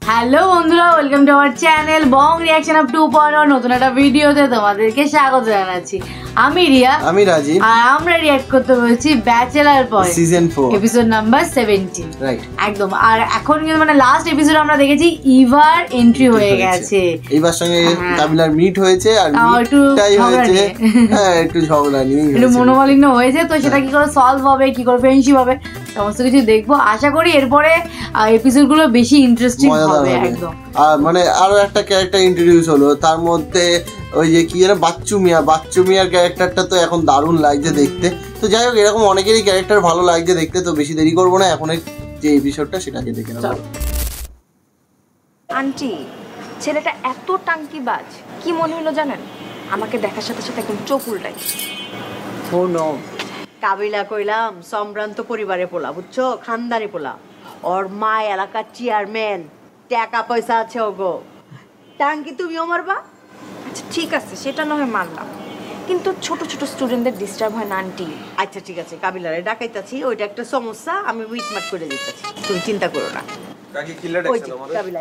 Hello বন্ধুরা, welcome to our channel Bong reaction of 2.0 নতুন একটা ভিডিওতে তোমাদেরকে স্বাগত জানাচ্ছি। আমি রিয়া, আমি রাজীব, আর আমরা রিঅ্যাক্ট করতে বলছি bachelor point season 4 episode number 17। Right, একদম। আর এখন কিন্তু মানে লাস্ট এপিসোড আমরা দেখেছি ইভার এন্ট্রি হয়ে গেছে, ইভার সঙ্গে কাবিলার মিট হয়েছে, আর মিটটাই হয়েছে একটু ঝগড়া নিয়ে, একটু মনোমালিন্য হয়েছে। তো সেটা কি করে সলভ হবে, কি করে ফ্রেন্ডশিপ হবে, সমস্ত কিছু দেখবো। আশা করি এরপরে এপিসোড গুলো বেশি ইন্টারেস্টিং হবে একদম। আর মানে আরো একটা ক্যারেক্টার ইন্ট্রোডিউস হলো, তার মধ্যে ওই যে কি যেন বাচ্চু মিয়ার ক্যারেক্টারটা তো এখন দারুণ লাগছে দেখতে। তো যাই হোক, এরকম অনেকেরই ক্যারেক্টার ভালো লাগছে দেখতে। তো বেশি দেরি করবো না, এখন যে এপিসোডটা সেটাকে দেখে নেব। আন্টি, ছেলেটা এত টাঙ্কিবাজ, কি মনে হলো জানেন? আমাকে দেখার সাথে সাথে একদম চোখ উল্টাই। শোনো, কাবিলা কইলাম সম্ভ্রান্ত পরিবারে পোলা, বুঝছো, খানদানি পোলা। ওর মা এলাকার চেয়ারম্যান, টাকা পয়সা আছে ওগো। টাঙ্কি তুমিও মারবা? আচ্ছা ঠিক আছে, সেটা না হয় মানলাম, কিন্তু ছোট ছোট স্টুডেন্টদের ডিস্টার্ব হয় না আন্টি? আচ্ছা ঠিক আছে, কাবিলারে ডাকাইতাছি, ওইটা একটা সমস্যা, আমি মিটমাট করে দিতেছি, তুমি চিন্তা করো না। কাকি কিল্লা ডাকছেন আমারে? কাবিলা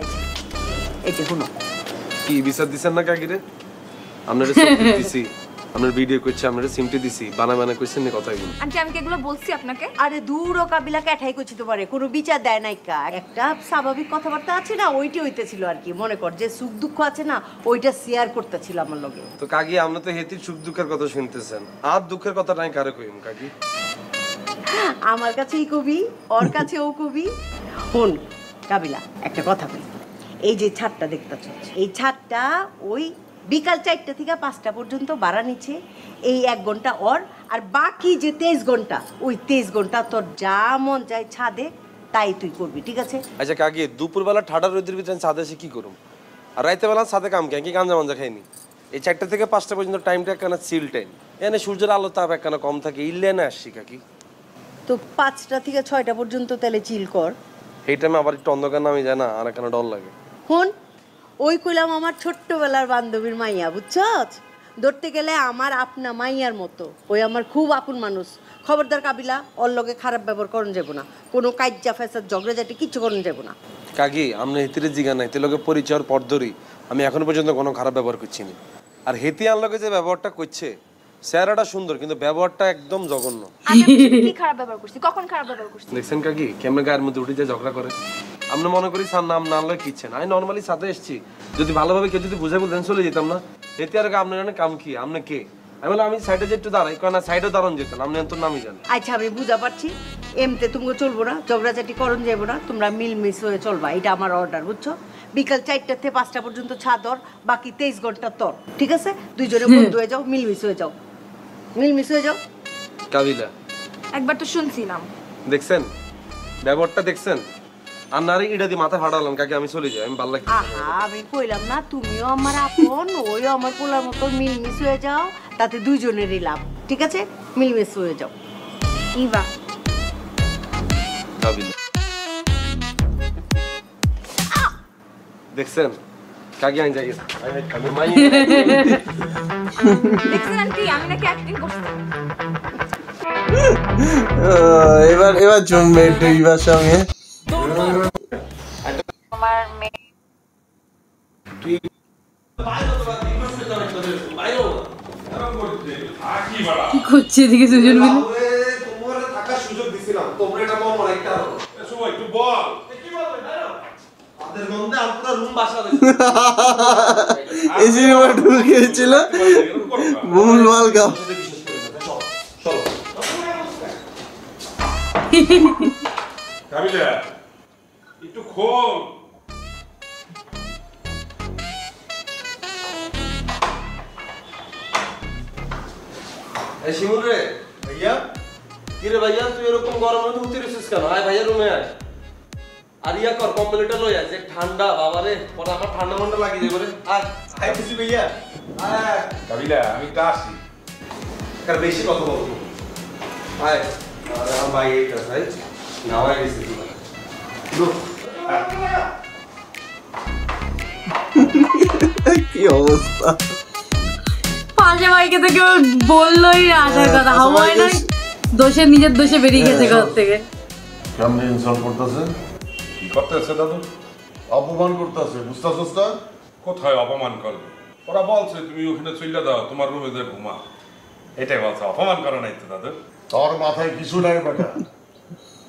এই যে শুনো, কি বিচার দিছেন না কাকিরে? আপনারে সব দিছি, আপনার ভিডিও করছে, আপনারে সিমটি দিছি, বানা কইছেন না কথাগুলো। আন্টি আমি কি এগুলো বলছি আপনাকে? আরে দূর, ও কাবিলা কাঠাই কইছি তোমারে, কোনো বিচার দেয় নাই কা। একটা স্বাভাবিক কথাবার্তা আছে না, ওইটি হইতেছিল আর কি। মনে কর যে সুখ দুঃখ আছে না, ওইটা শেয়ার করতেছিল আমার লগে। তো কাকি, আপনি তো হেতির সুখ দুঃখের কথা শুনতেছেন, আর দুঃখের কথা নাই কারে কইম কাকি? আমার কাছেই কবি, ওর কাছে ও কবি। শুন কাবিলা, একটা কথা বলি, এই যে ছাদটা দেখতেছ, এই ছাদটা ওই বিকাল 4টা থেকে 5টা পর্যন্ত ভাড়া নিচ্ছে। এই 1 ঘন্টা ওর, আর বাকি যে 23 ঘন্টা, ওই 23 ঘন্টা তোর যা মন যায় ছাদে তাই তুই করবি, ঠিক আছে? আচ্ছা কাকি, দুপুরবেলা ঠাডা রোদের ভিতরে ছাদে এসে কি করুম, আর রাইতে বেলা ছাদে কাম কি গাঞ্জা মাঞ্জা খাইনি? এই 4টা থেকে 5টা পর্যন্ত টাইমটা একখানা চিল টাইম, এনে সূর্যের আলো তাপ একখানা কম থাকে, ইল্লে না আসছি কাকি। তো 5টা থেকে 6টা পর্যন্ত তাহলে চিল কর। এই টাইমে আবার একটু অন্ধকার নামে যায় না, আর একখানা ডর লাগে। শুন, ওই কইলাম আমার ছোট্টবেলার বান্ধবীর মাইয়া, বুঝছস? ধরতে গেলে আমার আপনা মাইয়ার মতো, ওই আমার খুব আপন মানুষ। খবরদার কাবিলা, ওর লগে খারাপ ব্যবহার করন যাব না, কোনো কাজ্জা ফেসাদ ঝগড়া ঝাঁটি কিচ্ছু করন যাব না। কাকি, আপনি হেতিরে জিগা নাই, তেলকে পরিচয়ের পর ধরি আমি এখনো পর্যন্ত কোনো খারাপ ব্যবহার করছি না। আর হেতি আনলকে যে ব্যবহারটা করছে, চেহারাটা সুন্দর কিন্তু ব্যবহারটা একদম জঘন্য। আমি কি খারাপ ব্যবহার করছি? কখন খারাপ ব্যবহার করছি? দেখছেন কাকি কেমন গায়ের মধ্যে উঠে যায় ঝগড়া করে। আমরা মনে করি স্যার নাম না আনলে কিচ্ছে না, আমি নর্মালি সাথে এসেছি, যদি ভালোভাবে কেউ যদি বুঝে বলতেন চলে যেতাম না। হেতি আর আপনার কাম কি, আপনি কে? আমি বললাম আমি সাইডে যে একটু দাঁড়াই, কারণ সাইডেও দাঁড়ান যেতাম, আপনি তো নামই জানেন। আচ্ছা আমি বুঝা পারছি, এমতে তুমি চলবো না, ঝগড়াঝাটি করন যাব না, তোমরা মিলমিশ হয়ে চলবা, এটা আমার অর্ডার, বুঝছো? বিকাল 4টা থেকে 5টা পর্যন্ত ছাদর, বাকি 23 ঘন্টা তোর, ঠিক আছে? দুইজনে বন্ধু হয়ে যাও, মিলমিশ হয়ে যাও, মিলমিশ হয়ে যাও। কাবিলা, একবার তো শুনছিলাম, দেখছেন ব্যবহারটা দেখছেন? আর নারী ইডা দিয়ে মাথা ফাটালাম কাকি, আমি চলে যাই, আমি ভালো লাগছে। আহা, আমি কইলাম না তুমিও আমার আপন, ওইও আমার পোলার মতো, মিলমিশ হয়ে যাও, তাতে দুইজনেরই লাভ, ঠিক আছে? মিলমিশ হয়ে যাও। ইভা কাবিলা, দেখছেন কাকি আমি যাই গেছি, আমি মাই দেখছেন আন্টি, আমি নাকি অ্যাক্টিং করছি? এবার জমবে একটু ইভার সঙ্গে। আমার মেয়ে কি করছে এদিকে দুজন মিলে? তোমারে থাকার সুযোগ দিছিলাম, তোমরা এটা বল না একটা এসো একটু বল। কি বলবে না? আমাদের গন্ধে আমরা রুম বাসা দিছি। এসি রুমে ঢুকেছিল ভুলভাল কাম। চলো কাবিলা, একটু খোল। এই শিমুল রে ভাইয়া, কি রে ভাইয়া, তুই এরকম গরমের মধ্যে উঠতেছিস কেন? আয় ভাইয়া রুমে আয়, আর ইয়া কর, কম্বলটা লই আয়, যে ঠান্ডা বাবা রে, পরে আমার ঠান্ডা ঠান্ডা লাগি যাবে রে। আয় আইতেছি ভাইয়া, আয়। কাবিলা আমি তো আসি, কার বেশি কথা বলবো, আয়। আরে আমার ভাই এইটা ভাই নাওয়াই গেছে তুই কি অবস্থা! পাশে বাইকে তো কেউ বললোই না আসার কথা, হাওয়ায় নয় দোষে নিজের দোষে বেরিয়ে গেছে ঘর থেকে। কেমন ইনসল্ট করতেছে? কি করতেছে দাদু? অপমান করতেছে, বুঝতেছস না? কোথায় অপমান করবে? ওরা বলছে তুমি ওখানে চলে দাও, তোমার রুমে যে ঘুমা, এটাই বলছে। অপমান করে নাই তো দাদু। তোর মাথায় কিছু নাই বেটা,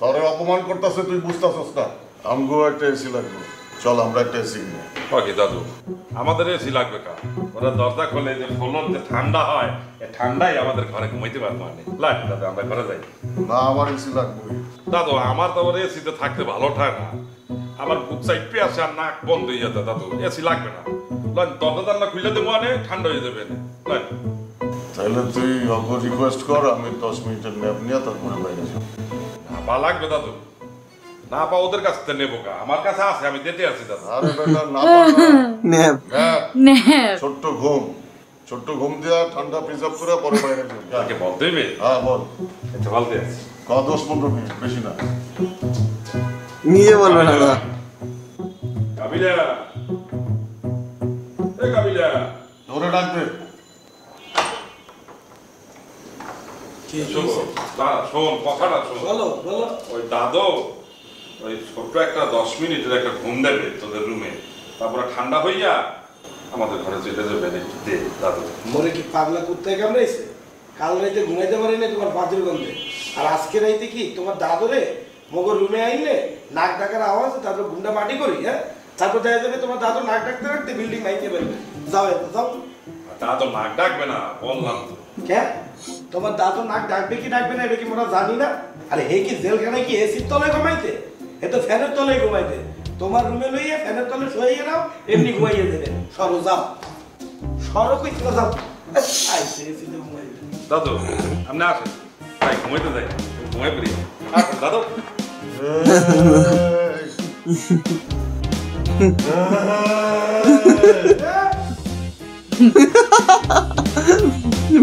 তোরে অপমান করতেছে, তুই বুঝতেছস না? আমগো একটা এসি লাগবে, চল আমরা একটা এসি কিনে। ওকে দাদু, আমাদের এসি লাগবে কা? ওরা দরজা খোলে যে ফলন যে ঠান্ডা হয়, এই ঠান্ডায় আমাদের ঘরে ঘুমাইতে পারবো না। লাগ দাদু, আমরা ঘরে যাই। না, আমার এসি লাগবে। দাদু আমার তো আবার এসিতে থাকতে ভালো ঠায় না, আমার বুক সাইড পেঁয়াছে আর নাক বন্ধ হয়ে যেত। দাদু এসি লাগবে না, দরজা জানলা খুলে দেবো, আনে ঠান্ডা হয়ে যাবে। তাহলে তুই অল্প রিকোয়েস্ট কর, আমি 10 মিনিটের ন্যাপ নিয়ে তারপরে বাইরে যাবো। বা লাগবে দাদু, না পা ওদের কাছ থেকে নেবো কা? আমার কাছে আছে, আমি দিতে আছি দাদু। আরে বেটা না, ন্যাপ ন্যাপ ছোট্ট ঘুম দিয়া ঠান্ডা প্রিজার্ভ করে পরে বাইরে যাবো। তাকে বলতে হবে? হ্যাঁ বল। আচ্ছা বলতে আছি, 10-15 মিনিট, বেশি না। নিয়ে বলবে না দাদা। কাবিলা, এ কাবিলা, ওরে ডাকবে। শোন কথাটা শোন। ওই দাদু ওই ছোট্ট একটা 10 মিনিটের একটা ঘুম দেবে তোদের রুমে, তারপরে ঠান্ডা হইয়া আমাদের ঘরে চলে যাবে। দে দাদু। মরে কি পাগলা কুত্তে কামড়াইছে? কাল রাইতে ঘুমাইতে পারি না তোমার বাজুর গন্ধে, আর আজকে রাইতে কি তোমার দাদুরে মগর রুমে আইলে নাক ডাকার আওয়াজ, তারপর গুন্ডা মাটি করি, হ্যাঁ? তারপর দেখা যাবে তোমার দাদু নাক ডাকতে ডাকতে বিল্ডিং নাইতে পারবে। যাও এত যাও। দাদু নাক ডাকবে না বললাম তো। কেন তোমার দাদু নাক ডাকবে কি ডাকবে না এটা কি মোরা জানি না? আরে হে কি জেলখানায় কি এসির তলায় ঘুমাইতে? এ তো ফ্যানের তলায় ঘুমাইতে। তোমার রুমে লইয়া ফ্যানের তলে শুয়ে নাও, এমনি ঘুমাইয়ে দেবে। সরো যাও, সরো কই যাও। আইছে এসিতে ঘুমাইবে। দাদু আপনি আসেন, তাই ঘুমাইতে যাই, ঘুমাই পড়ি। আসেন দাদু।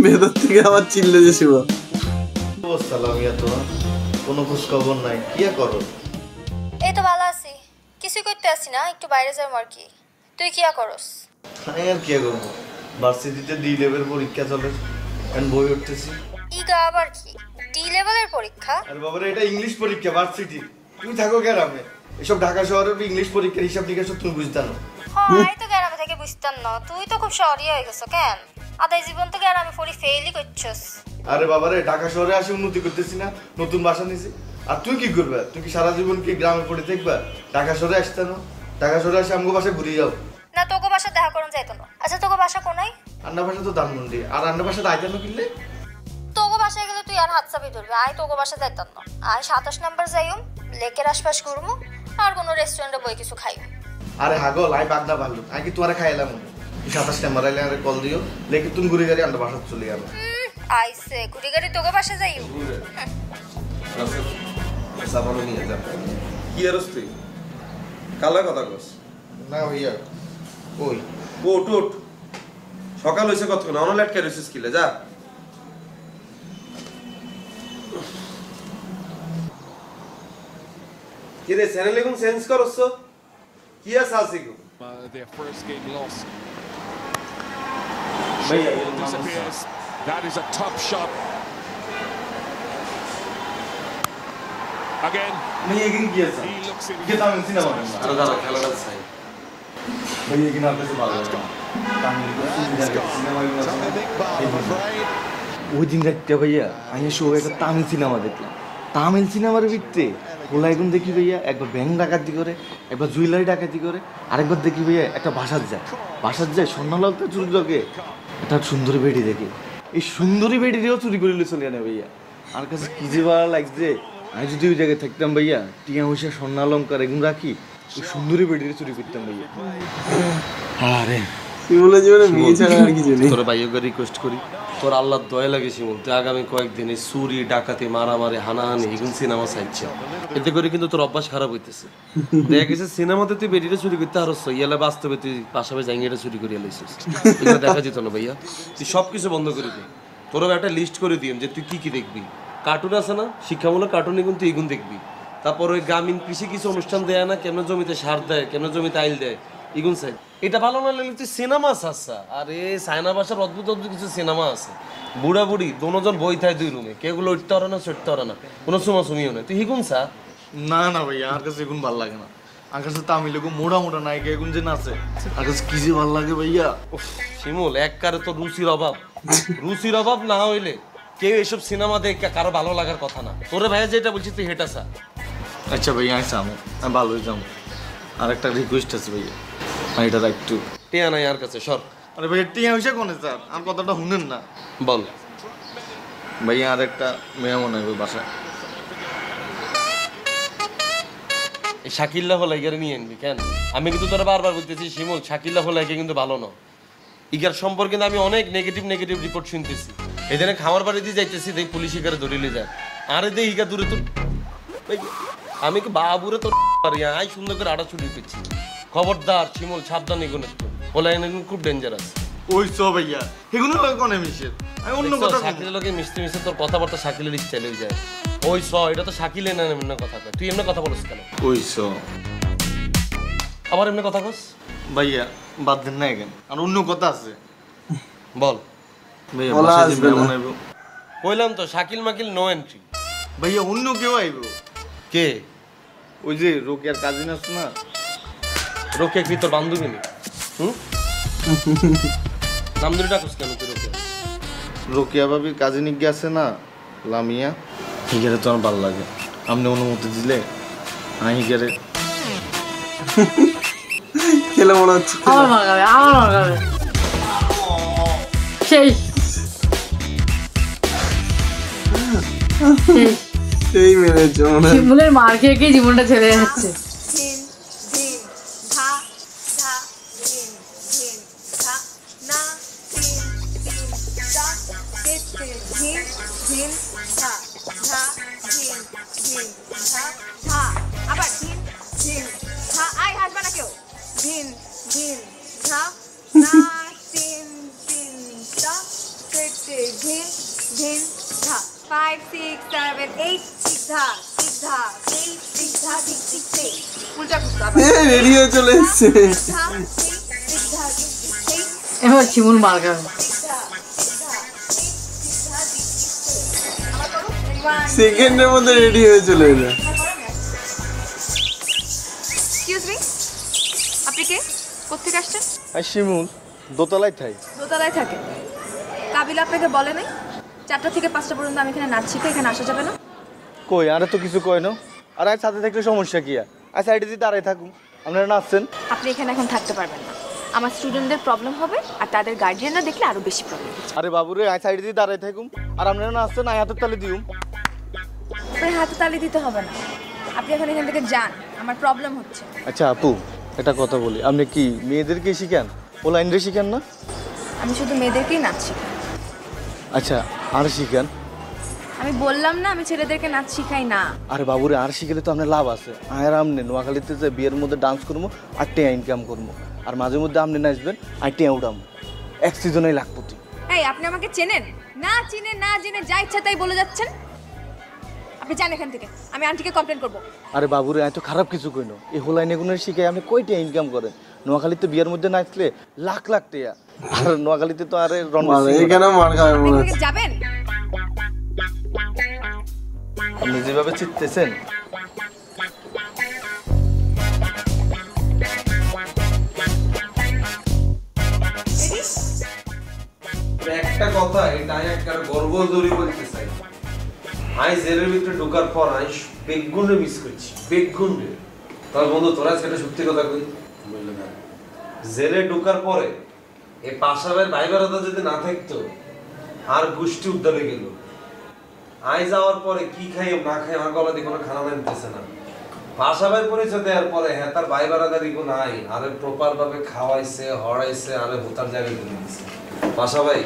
ভেতর থেকে আবার চিল্লে যে শিব। সালামিয়া, তো কোনো খোঁজ খবর নাই, কি করো? এই তো ভালো আছি, কিছুই করতে আসি না, একটু বাইরে যাবো আর কি। তুই কি করস? আমি আর কি করবো, ভার্সিটিতে ডি লেভেল পরীক্ষা চলে, এখন বই উঠতেছি। ইগা আবার কি ডি লেভেলের পরীক্ষা? আরে বাবারে, এটা ইংলিশ পরীক্ষা ভার্সিটি। তুমি থাকো গ্রামে, এসব ঢাকা শহরের ইংলিশ পরীক্ষার হিসাব নিকাশ তুমি বুঝতে না। হয় তো গ্রামে থেকে বুঝতাম না, তুই তো খুব শহরই হয়ে গেছো কেন? আদায় জীবন তো গ্রামে পড়ি ফেলই করছস। আরে বাবারে, ঢাকা শহরে আসে উন্নতি করতেছি না, নতুন বাসা নিছি। আর তুই কি করবে? তুই কি সারা জীবন কি গ্রামে পড়ে থাকবা? ঢাকা শহরে আসতে না, ঢাকা শহরে আসে আমগো বাসায় ঘুরে যাও। না তোকে বাসা দেখা করুন যাইতো না। আচ্ছা তোকে বাসা কোনায়? রান্না বাসা তো ধানমন্ডি। আর রান্না বাসা আইতানো কিনলে তোকে বাসায় গেলে তুই আর হাত চাপি ধরবি। আয় তোকে বাসা যাইতাম না, আয় 27 নম্বর যাইম, লেকের আশপাশ ঘুরমু, আর কোনো রেস্টুরেন্টে বই কিছু খাইম। আরে হাগল, আই বাগদা ভালো, আই কি তোরা খাইলাম? 27 নম্বর আইলে আরে কল দিও, লেকে তুমি ঘুরে গাড়ি আমরা বাসা চলে গেল। আইছে ঘুরি গাড়ি তোকে বাসা যাইম। সাবানো নিয়ে যা। কি আর তুই কালা কথা কস? না ভাইয়া, ওই ওট ওট, সকাল হয়েছে কতক্ষণ, অন লেট কে রইছিস কিলে যা। কি রে চ্যানেল এখন চেঞ্জ করছ? কি আছে আছে গো? Their first game loss. ভাইয়া Disappears. That is a top shot. Again. ভাইয়া এখানে কি আছে? He looks in. কি দাম সিনেমা না? আর দাঁড়া খেলাটা চাই। ভাইয়া এখানে আপনাদের ভালো লাগে না। ওই দিন রাখতে ভাইয়া আমি শো একটা তামিল সিনেমা দেখলাম। তামিল সিনেমার ভিত্তিতে ওলা এখন দেখি ভাইয়া একবার ব্যাংক ডাকাতি করে, একবার জুয়েলারি ডাকাতি করে, আরেকবার দেখি ভাইয়া একটা বাসার যায় স্বর্ণলালটা চুরি লাগে একটা সুন্দরী বেডি দেখে। এই সুন্দরী বেডিরেও চুরি করে চলে আনে ভাইয়া। আমার কাছে কি যে ভালো লাগছে, আমি যদি ওই জায়গায় থাকতাম ভাইয়া, টিয়া পয়সা স্বর্ণালঙ্কার এগুলো রাখি, ওই সুন্দরী বেডিরে চুরি করতাম ভাইয়া। আরে শিমুলের জীবনে বিয়ে ছাড়া আর কিছু নেই। তোর ভাইকে রিকোয়েস্ট করি, তোর আল্লাহর দয়া লাগে শিমুল, তুই আগামী কয়েকদিনে চুরি ডাকাতি মারামারি হানাহানি এগুলো সিনেমা চাইছে। এতে করে কিন্তু তোর অভ্যাস খারাপ হইতেছে। দেখা গেছে সিনেমাতে তুই বেরিয়ে চুরি করতে হারছ, ইয়ালে বাস্তবে তুই পাশাপাশি জাঙ্গিটা চুরি করিয়া লাইছিস। এগুলো দেখা যেত না ভাইয়া, তুই সব কিছু বন্ধ করে দিই। তোরও একটা লিস্ট করে দিম যে তুই কি কি দেখবি। কার্টুন আছে না, শিক্ষামূলক কার্টুন এগুলো তুই এগুলো দেখবি। তারপর ওই গ্রামীণ কৃষি কিছু অনুষ্ঠান দেয় না, কেন জমিতে সার দেয়, কেন জমিতে আইল দেয়, ইগুন সাইড। এটা ভালো না লাগলে তুই সিনেমা আছে। আরে চায়না ভাষার অদ্ভুত অদ্ভুত কিছু সিনেমা আছে। বুড়া বুড়ি দুজন বই থাকে 2 রুমে, কেউগুলো উঠতে পারে না, চড়তে পারে না, কোনো সুমিও না, তুই হিগুন সা। না না ভাইয়া, আমার কাছে এখন ভালো লাগে না। আমার কাছে তামিল মোটা মোটা নায়িকা এখন যে নাচে আমার কাছে কি যে ভালো লাগে ভাইয়া। শিমুল একবারে তো রুচির অভাব না হইলে কেউ এসব সিনেমা দেখে কারো ভালো লাগার কথা না। তোরে ভাইয়া যেটা বলছিস তুই হেটা স্যার। আচ্ছা ভাইয়া আমি ভালোই যাবো। আর একটা রিকোয়েস্ট আছে ভাইয়া, আমি এটা একটু টিয়া নাই আর কাছে সর। আরে ভাইয়া টিয়া হয়েছে কোনে স্যার, আর কথাটা শুনেন না। বল ভাইয়া আর একটা মেয়ে মনে হয় বাসায়। এই শাকিল্লা হলাইগারে নিয়ে আনবি কেন? আমি কিন্তু তোরা বারবার বলতেছি শিমুল, শাকিল্লা হলাইকে কিন্তু ভালো না। ইগার সম্পর্কে আমি অনেক নেগেটিভ রিপোর্ট শুনতেছি। এখানে খামার বাড়ি দিয়ে যাইতেছি দেখ পুলিশ ইগারে ধরিলে যায়। আরে দে ইগা দূরে তো আমি কি বাবুরে তোর আই সুন্দর করে আড়া ছুটি পেয়েছি। খবরদার শিমুল, সাবধান এগুলো একটু হলাইন খুব ডেঞ্জারাস। ওই সব ভাইয়া এগুলো কোনে মিশে, আমি অন্য কথা শাকিলের লোকে মিশতে তোর কথাবার্তা শাকিলের স্টাইল হয়ে যায়। ওই এটা তো শাকিলে না এমনি কথা কয়। তুই এমনি কথা বলিস কেন? ওই আবার এমনি কথা কস ভাইয়া বাদ দেন না এখন, আর অন্য কথা আছে। বল ভাইয়া বাসায় যে মেহমান আইব। কইলাম তো শাকিল মাকিল নো এন্ট্রি। ভাইয়া অন্য কেউ আইব। কে? ওই যে রোকিয়ার কাজিন আছে না। রোকিয়া কি তোর বান্ধবী নি? নাম ধরে ডাকুস কেন তুই রোকিয়া? রোকিয়া ভাবির কাজিন আছে না লামিয়া, হিগারে তো আমার ভালো লাগে। আপনি অনুমতি দিলে আমি হিগারে খেলে মনে হচ্ছে আমার সেই মেরেছে মনে হয়। শিমুলের মার খেয়ে খেয়ে জীবনটা ছেড়ে যাচ্ছে। রেডিও চলে এসছে। এবার শিমুল মার খাবে। সেকেন্ডের মধ্যে রেডি হয়ে চলে এলো। এক্সকিউজ মি, আপনি কে? কোত্থেকে আসছেন? শিমুল দোতলায় থাই। দোতলায় থাকে? কাবিলা আপনাকে বলে নাই 4টা থেকে 5টা পর্যন্ত আমি এখানে নাচ শিখে এখানে আসা যাবে না? কই আরে তো কিছু কয় না। আর আজ সাথে থাকলে সমস্যা কি? আর সাইডে দিয়ে দাঁড়াই থাকুন, আপনারা নাচছেন। আপনি এখানে এখন থাকতে পারবেন না, আমার স্টুডেন্টদের প্রবলেম হবে আর তাদের গার্ডিয়ানরা দেখলে আরো বেশি প্রবলেম। আরে বাবুরে আই সাইডে দিয়ে দাঁড়াই থাকুন, আর আপনারা নাচছেন আই হাতের তালে দিউম। আপনার হাতে তালি দিতে হবে না, আপনি এখন এখান থেকে যান, আমার প্রবলেম হচ্ছে। আচ্ছা আপু এটা কথা বলি, আপনি কি মেয়েদেরকে শিখান ওলাইনরে শিখান না? আমি শুধু মেয়েদেরকেই নাচ শিখাই। আচ্ছা আর শিখান? আমি বললাম না আমি ছেলেদেরকে নাচ শিখাই না। আরে বাবুরে আর শিখলে তো আপনার লাভ আছে। আর আমনে নোয়াখালীতে যে বিয়ের মধ্যে ডান্স করবো আর টিয়া ইনকাম করবো, আর মাঝে মধ্যে আপনি নাচবেন আর টিয়া উঠাবো, এক সিজনেই লাখপতি। এই আপনি আমাকে চেনেন না? চিনে না জেনে যা ইচ্ছা তাই বলে যাচ্ছেন। আপনি যান এখান থেকে, আমি আন্টিকে কমপ্লেন করবো। আরে বাবুরে এত খারাপ কিছু কইনো, এই হোলাইনে গুণের শিখে আপনি কই টিয়া ইনকাম করেন? নোয়াখালীতে বিয়ের মধ্যে নাচলে লাখ লাখ টিয়া, আর নোয়াখালীতে তো আরে যাবেন। আপনি যেভাবে চিত্তেছেন একটা কথা, এটা একটা গর্ব ধরে বলতে চাই। আই জেলের ভিতরে ঢোকার পর আই বেগুনে মিস করছি, বেগুনে। তার বন্ধু তোরা সেটা সত্যি কথা কই বললে না, জেলে ঢোকার পরে এই পাশাবের ভাই বেড়াদা যদি না থাকতো আর গোষ্ঠী উদ্যানে গেল। আই যাওয়ার পরে কি খাই না খাই আমার গলা দিয়ে কোনো খানা নামতেছে না। পাশাবের পরিচয় দেওয়ার পরে হ্যাঁ তার ভাই বেড়াদারি কোনো নাই, আরে প্রপার ভাবে খাওয়াইছে হড়াইছে, আরে ভূতার জায়গায় তুলে দিছে। পাশা ভাই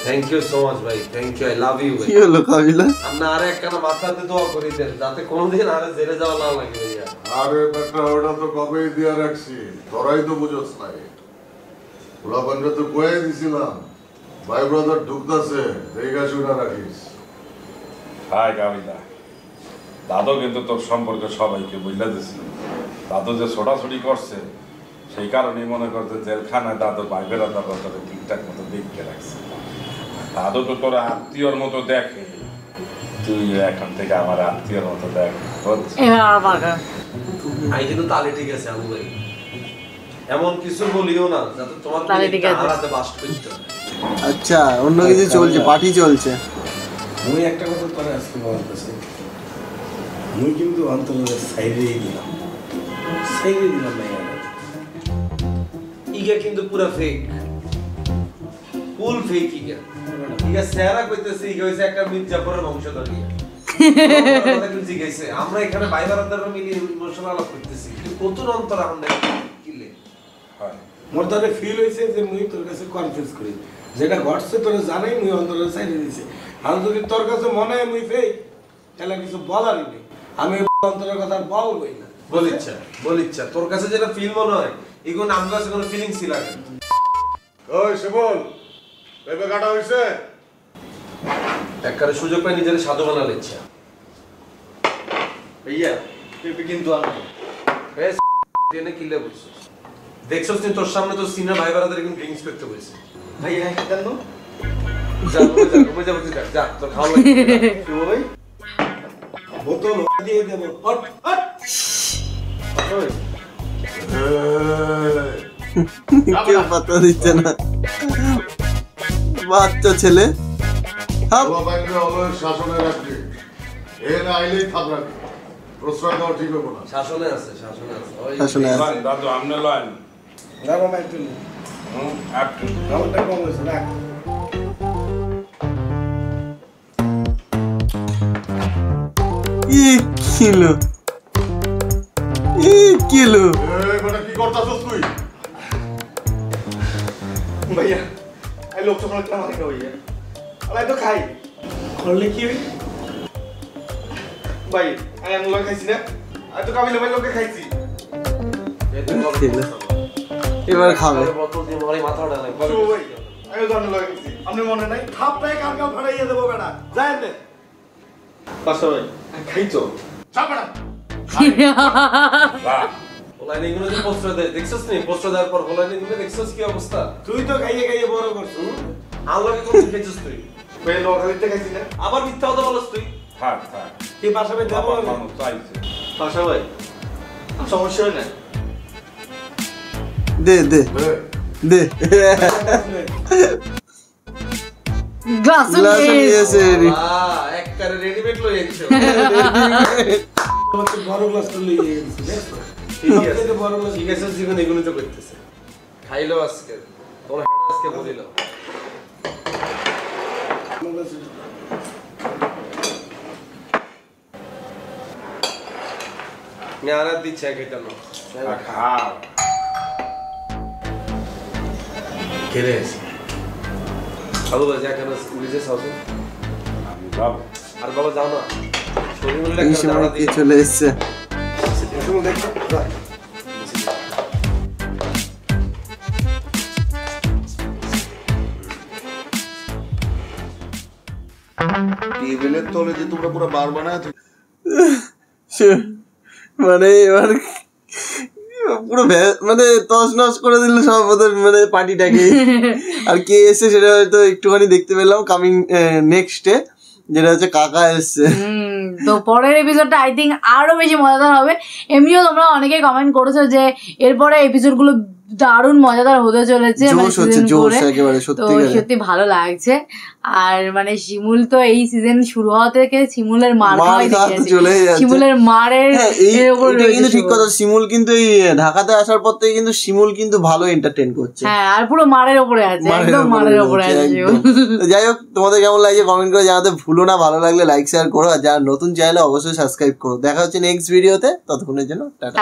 থ্যাংক ইউ সো মাচ ভাই, thank you, I love you ভাই। কি হলো কাবিলা? আপনি আরে একখানা মাথাতে দোয়া করে দেন যাতে কোনোদিন আরে জেলে যাওয়া না লাগে ভাইয়া। আরে বেটা ওটা তো কবেই দিয়া রাখছি, তোরাই তো বুঝোস নাই। ওরা বান্ধব তো কয়ে দিছিলাম ভাই ব্রাদার ঢুকতেছে, দেখা শুনে রাখিস। হাই কাবিলা, দাদু কিন্তু তোর সম্পর্কে সবাইকে বুঝলে দিছিল। দাদু যে ছোটাছুটি করছে সেই কারণেই মনে করছে জেলখানায় দাদু ভাই বেড়াদার তোরে ঠিকঠাক মতো দেখতে রাখছে। দাদু তো তোর আত্মীয়র মতো দেখে, তুই এখন থেকে আমার আত্মীয়র মতো দেখ। আই কিন্তু তালে ঠিক আছে আবু ভাই, এমন কিছু বলিও না যাতে তোমার হারাতে বাস্ট করতে। আচ্ছা অন্য কিছু চলছে, পার্টি চলছে। মুই একটা কথা তোরে আজকে বলতেছি, মুই কিন্তু অন্তরের সাইডেই দিলাম না ইগা কিন্তু পুরা ফেক, ফুল ফেক ইগা। ইগা সেরা কইতেছে ইগা হইছে একটা মির্জাফরের বংশধর ইগা। কথা কিন্তু জিগাইছে আমরা এখানে ভাই বারাদাররা মিলে ইমোশনাল আলাপ করতেছি, কিন্তু কত অন্তর আমরা কিলে হয়। মোর তারে ফিল হইছে যে মুই তোর কাছে কনফিউজ করি, যেটা ঘটছে তোরে জানাই মুই অন্তরের সাইডে দিছি। আর যদি তোর কাছে মনে হয় মুই ফেক, তাহলে কিছু বলারই নেই, আমি অন্তরের কথা বলবই না। বলিচ্ছা তোর কাছে যেটা ফিল মনে হয় এগুলো আমার কাছে কোনো ফিলিংস লাগে না। ওই শিবল, পেঁপে কাটা হইছে? একবারে সুযোগ পাই নিজের সাধু বানালে ইচ্ছা। ভাইয়া পেঁপে কিন্তু আমি ট্রেনে কিলে বলছিস, দেখছস তুই তোর সামনে তো সিনিয়র ভাই বারাদের এখন ড্রিঙ্কস করতে বলছে। ভাইয়া কেন যা তোর খাওয়া লাগে ভাই বোতল দিয়ে দেব। কেউ পাত্তা দিচ্ছে না, বাচ্চা ছেলে। শাসনে রাখবি, এ না আইলেই থাকবে, প্রশ্রয় দেওয়া ঠিক হবে না। শাসনে আছে দাদু আমনে লাইন আমারটা কম হয়েছে না। কিলো কি করতাছস তুই? ভাইয়া এই লোক তো খাওয়া মানে ভাইয়া আমি তো খাই করলে কি ভাই আমি আমলা খাইছি না, আমি তো কাবিলা ভাই লোকে খাইছি। এবার খাবে বোতল দিয়ে মরে মাথা ডালে ভাই আমি তো আমলা খাইছি, আপনি মনে নাই? থাপটাই কারগাল ফাটাইয়া দেবো বেটা, যায় না পাশা ভাই খাইছো চাপ না ওলাইন এগুলো যে পোস্টার দেয় দেখছস নি? পোস্টার দেওয়ার পর ওলাইন এগুলো দেখছস কি অবস্থা? তুই তো খাইয়ে বড় করছিস। আল্লাহকে কোন খেয়েছিস তুই? ভাই লোকালিতে খাইছি না, আবার মিথ্যা কথা বলছ তুই। থাক কি পাশা ভাই দেবো চাইছে পাশা ভাই সমস্যা হয় না, দে দে দে গ্লাস নিয়েছে একবারে রেডিমেড লই আইছো। বড় গ্লাস তো লইয়ে গেছি। ঠিক আছে জীবন এগুলো তো করতেছে, খাইলো আজকে তোর আজকে বলিল মেয়ারা দিচ্ছে এটা না খাও কেড়ে আলু বাজা কেন উড়িয়ে সাউথ আমি যাবো। আর বাবা যাও না, শরীর মিলে এই সময় কি চলে এসছে। টেবিলের তলে যে তোমরা পুরো বার বানায় মানে এবার পুরো মানে তস নস করে দিল সব ওদের মানে পার্টিটাকে। আর কে এসছে সেটা হয়তো একটুখানি দেখতে পেলাম কামিং নেক্সটে, যেটা হচ্ছে কাকা এসছে। তো পরের এপিসোডটা আই থিঙ্ক আরো বেশি মজাদার হবে। এমনিও তোমরা অনেকেই কমেন্ট করেছো যে এরপরে এপিসোডগুলো দারুণ মজাদার হতে চলেছে, তো সত্যি ভালো লাগছে। আর মানে শিমুল তো এই সিজন শুরু হওয়া থেকে শিমুলের মার খাওয়াই দেখেছি, শিমুলের মারের কিন্তু ঠিক কথা। শিমুল কিন্তু এই ঢাকাতে আসার পর থেকে কিন্তু শিমুল কিন্তু ভালো এন্টারটেইন করছে। হ্যাঁ, আর পুরো মারের উপরে আছে, একদম মারের উপরে আছে। যাই হোক, তোমাদের কেমন লাগছে কমেন্ট করে জানাতে ভুলো না। ভালো লাগলে লাইক শেয়ার করো, আর যারা নতুন চ্যানেলে অবশ্যই সাবস্ক্রাইব করো। দেখা হচ্ছে নেক্সট ভিডিওতে, ততক্ষণের জন্য টাটা।